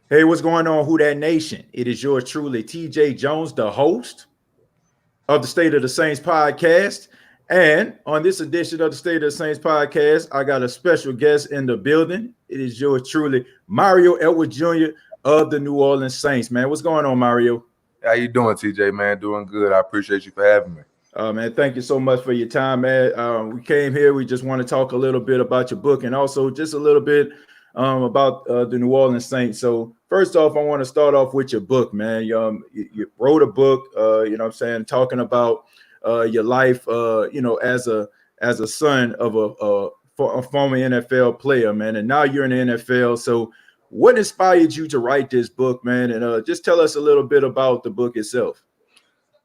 Hey, what's going on, Who That Nation? It is yours truly, TJ Jones, the host of the State of the Saints podcast. And on this edition of the State of the Saints podcast, I got a special guest in the building. It is yours truly, Mario Edwards Jr. of the New Orleans Saints. Man, what's going on, Mario? How you doing, TJ, man? Doing good. I appreciate you for having me. Man, thank you so much for your time, man. We came here. We just want to talk a little bit about your book and also just a little bit about the New Orleans Saints. So first off, I want to start off with your book, man. You wrote a book, you know what I'm saying, talking about your life, as a son of a former NFL player, man. And now you're in the NFL. So what inspired you to write this book, man? And just tell us a little bit about the book itself.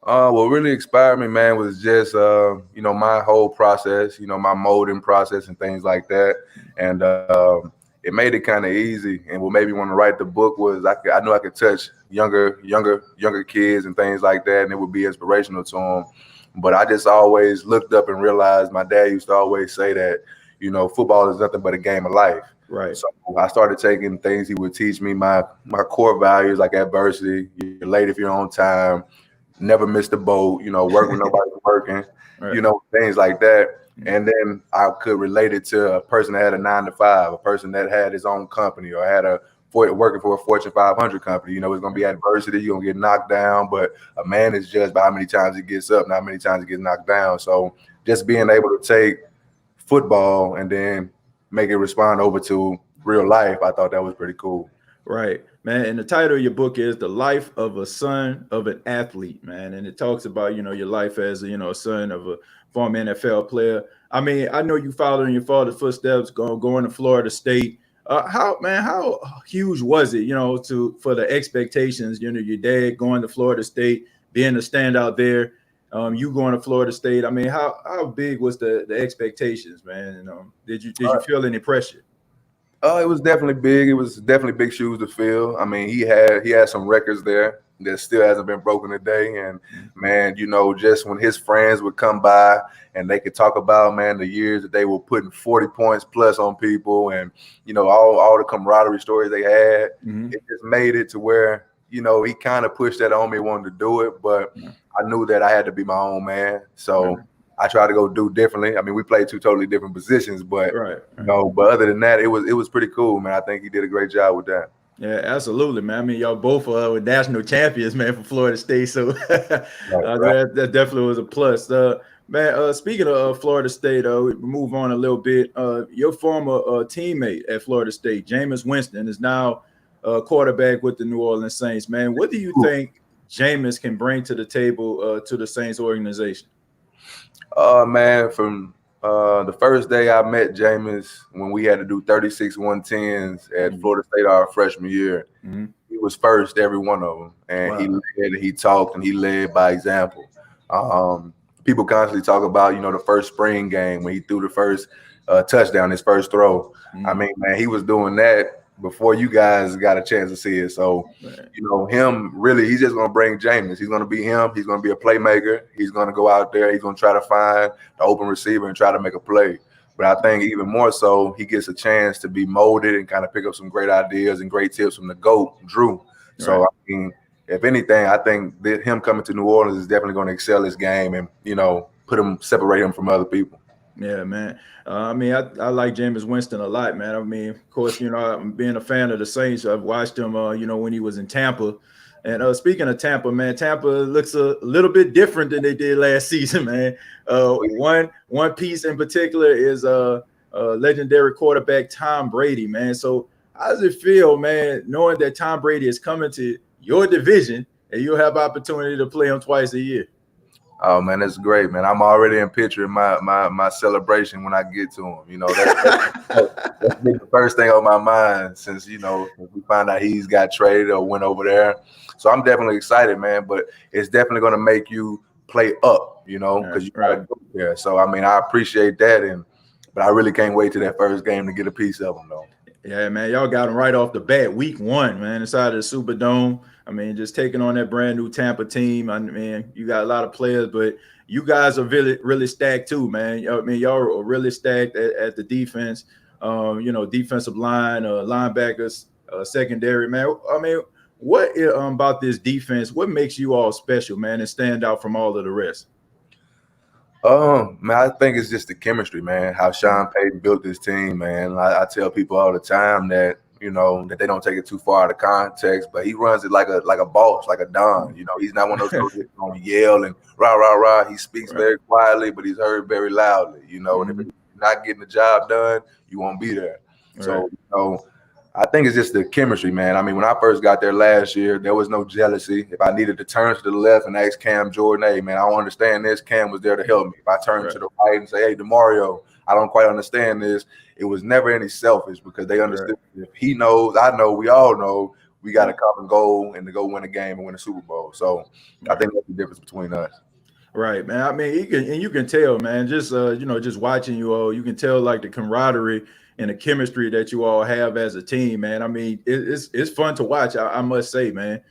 What really inspired me, man, was just my whole process, my molding process and things like that, and it made it kind of easy. And what made me want to write the book was I knew I could touch younger kids and things like that, and it would be inspirational to them. But I just always looked up and realized my dad used to always say that football is nothing but a game of life. Right. So I started taking things he would teach me, my core values like adversity, you're late if you're on time, never missed a boat, work when nobody's working, Right. Things like that. And then I could relate it to a person that had a 9 to 5, a person that had his own company or had working for a Fortune 500 company. It's going to be adversity. You're going to get knocked down, but a man is judged by how many times he gets up, not how many times he gets knocked down. So just being able to take football and then make it respond over to real life, I thought that was pretty cool. Right, man. And the title of your book is "The Life of a Son of an Athlete," man. And it talks about your life as a son of a former NFL player. I mean, I know you followed in your father's footsteps, going to Florida State. How huge was it, for the expectations? Your dad going to Florida State, being a standout there. You going to Florida State. I mean, how big was the expectations, man? And did you feel any pressure? It was definitely big. It was definitely big shoes to fill. I mean, he had some records there that still hasn't been broken today. And man, just when his friends would come by and they could talk about, man, the years that they were putting 40 points plus on people and all the camaraderie stories they had, it just made it to where he kind of pushed that on me, wanted to do it, but I knew that I had to be my own man. So I tried to go do differently. I mean, we played two totally different positions, but Right. but other than that, it was pretty cool, man. I think he did a great job with that. Yeah, absolutely, man. I mean, y'all both were national champions, man, for Florida State. So that definitely was a plus. Man, speaking of Florida State, we move on a little bit. Your former teammate at Florida State, Jameis Winston, is now quarterback with the New Orleans Saints. Man, what do you think Jameis can bring to the table to the Saints organization? Man, from the first day I met Jameis when we had to do 36 110s at Florida State our freshman year, he was first every one of them. And he led and he talked and he led by example. People constantly talk about, the first spring game when he threw the first touchdown, his first throw. I mean, man, he was doing that before you guys got a chance to see it. So, him really, he's just going to bring Jameis. He's going to be him. He's going to be a playmaker. He's going to go out there. He's going to try to find the open receiver and try to make a play. But I think even more so, he gets a chance to be molded and kind of pick up some great ideas and great tips from the GOAT, Drew. So, I mean, if anything, I think that him coming to New Orleans is definitely going to excel his game and, separate him from other people. Yeah, man. I mean, I like Jameis Winston a lot, man. I mean, of course, I'm being a fan of the Saints. I've watched him, when he was in Tampa. And speaking of Tampa, man, Tampa looks a little bit different than they did last season, man. One piece in particular is legendary quarterback Tom Brady, man. So how does it feel, man, knowing that Tom Brady is coming to your division and you'll have opportunity to play him twice a year? Oh man, that's great, man. I'm already in picturing my celebration when I get to him. That's been the first thing on my mind since we found out he's got traded or went over there. So I'm definitely excited, man. But it's definitely going to make you play up, because you got to go there. So I mean, I appreciate that, but I really can't wait to that first game to get a piece of him, though. Yeah, man, y'all got him right off the bat, week 1, man, inside of the Superdome. I mean, just taking on that brand new Tampa team. I mean, you got a lot of players, but you guys are really, really stacked too, man. I mean, y'all are really stacked at the defense. Defensive line, linebackers, secondary, man. I mean, what about this defense? What makes you all special, man, and stand out from all of the rest? Man, I think it's just the chemistry, man. How Sean Payton built this team, man. I tell people all the time that that they don't take it too far out of context, but he runs it like a boss, like a don. He's not one of those coaches that's gonna yell and rah rah rah. He speaks very quietly, but he's heard very loudly. And if you're not getting the job done, you won't be there. Right. So I think it's just the chemistry, man. I mean, when I first got there last year, there was no jealousy. If I needed to turn to the left and ask Cam Jordan, hey, man, I don't understand this, Cam was there to help me. If I turned to the right and say, hey, DeMario, I don't quite understand this, it was never any selfish because they understood if he knows, I know, we all know, we got a common goal and to go win a game and win a Super Bowl. So I think that's the difference between us. Right, man. I mean, you can tell, man, just just watching you all, you can tell like the camaraderie and the chemistry that you all have as a team, man. I mean, it's fun to watch, I must say, man.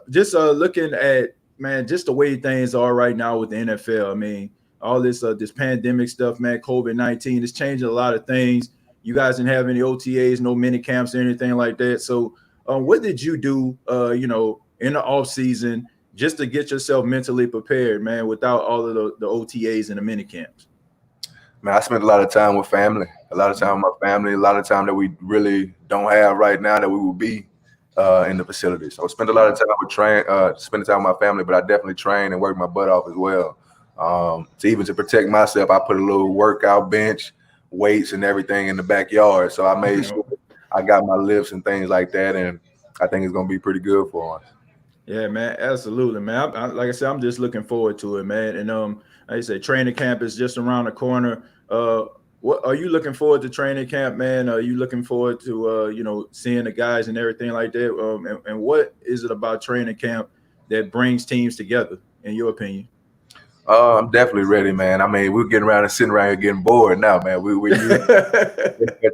Just looking at, man, just the way things are right now with the NFL. I mean, all this pandemic stuff, man, COVID-19 is changing a lot of things. You guys didn't have any OTAs, no mini camps or anything like that. So what did you do, in the off season just to get yourself mentally prepared, man, without all of the OTAs and the mini camps? Man, I spent a lot of time with family, a lot of time with my family, a lot of time that we really don't have right now that we will be in the facility. So I spent a lot of time spending time with my family, but I definitely train and work my butt off as well. To protect myself, I put a little workout bench, weights and everything in the backyard. So I made sure I got my lifts and things like that, and I think it's going to be pretty good for us. Yeah, man, absolutely, man. Like I said, I'm just looking forward to it, man. And like I said, training camp is just around the corner. What are you looking forward to training camp, man? Are you looking forward to seeing the guys and everything like that? And what is it about training camp that brings teams together, in your opinion? I'm definitely ready, man. I mean, we're getting around and sitting around here getting bored now, man. We're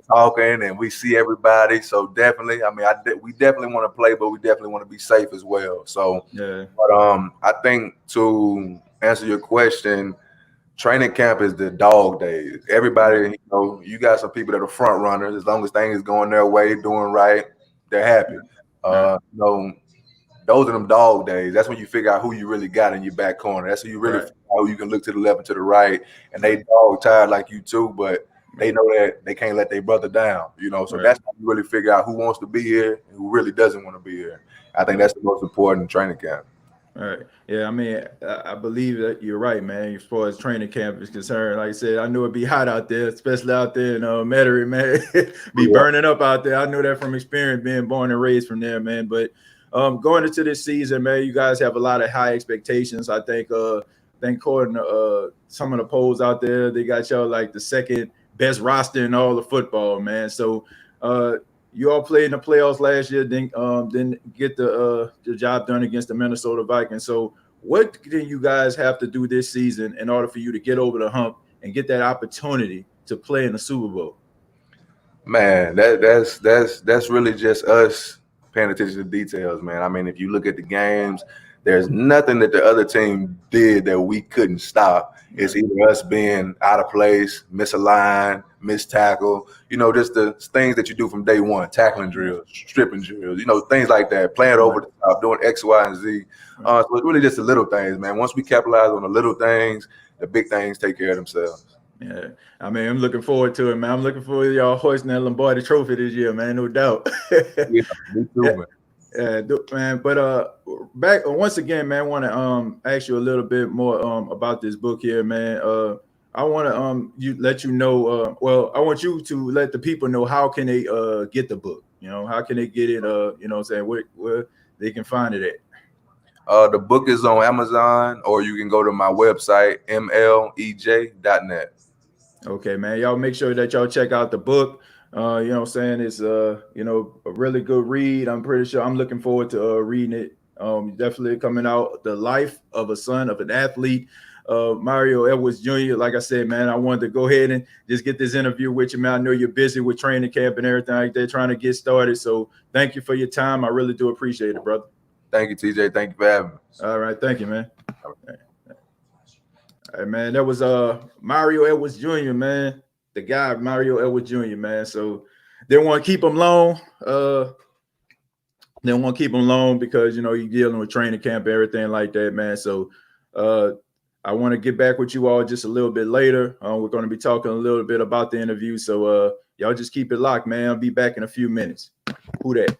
talking and we see everybody. So definitely, I mean, we definitely want to play, but we definitely want to be safe as well. So, yeah. But I think to answer your question, training camp is the dog days. Everybody, you got some people that are front runners. As long as things is going their way, doing right, they're happy. Those are them dog days. That's when you figure out who you really got in your back corner. That's when you really figure out who you can look to the left and to the right. And they dog tired like you too, but they know that they can't let their brother down, So that's how you really figure out who wants to be here and who really doesn't want to be here. I think that's the most important training camp. All right. Yeah, I mean, I believe that you're right, man. As far as training camp is concerned, like I said, I knew it'd be hot out there, especially out there in Metairie, man. Burning up out there. I knew that from experience, being born and raised from there, man. But going into this season, man, you guys have a lot of high expectations. I think according to some of the polls out there, they got y'all like the second best roster in all of football, man. So you all played in the playoffs last year, didn't get the job done against the Minnesota Vikings. So what do you guys have to do this season in order for you to get over the hump and get that opportunity to play in the Super Bowl? Man, that's really just us paying attention to details, man. I mean, if you look at the games, there's nothing that the other team did that we couldn't stop. It's either us being out of place, misaligned, missed tackle, just the things that you do from day one, tackling drills, stripping drills, things like that, playing over the top, doing X, Y, and Z. So it's really just the little things, man. Once we capitalize on the little things, the big things take care of themselves. Yeah, I mean, I'm looking forward to it, man. I'm looking forward to y'all hoisting that Lombardi Trophy this year, man. No doubt. Yeah, me too, man. But back once again, man, I want to ask you a little bit more about this book here, man. I want to let you know. I want you to let the people know how can they get the book. How can they get it? Where they can find it at. The book is on Amazon, or you can go to my website, mlej.net. Okay, man. Y'all make sure that y'all check out the book. It's a really good read. I'm pretty sure I'm looking forward to reading it. Definitely coming out, The Life of a Son of an Athlete, Mario Edwards Jr. Like I said, man, I wanted to go ahead and just get this interview with you, man. I know you're busy with training camp and everything like that, trying to get started. So thank you for your time. I really do appreciate it, brother. Thank you, TJ. Thank you for having me. All right. Thank you, man. Okay. All right, man. That was Mario Edwards Jr., man. The guy, Mario Edwards Jr., man. So didn't want to keep him long. Didn't want to keep him long because, you know, you're dealing with training camp, everything like that, man. So I want to get back with you all just a little bit later. We're going to be talking a little bit about the interview. So y'all just keep it locked, man. I'll be back in a few minutes. Who that?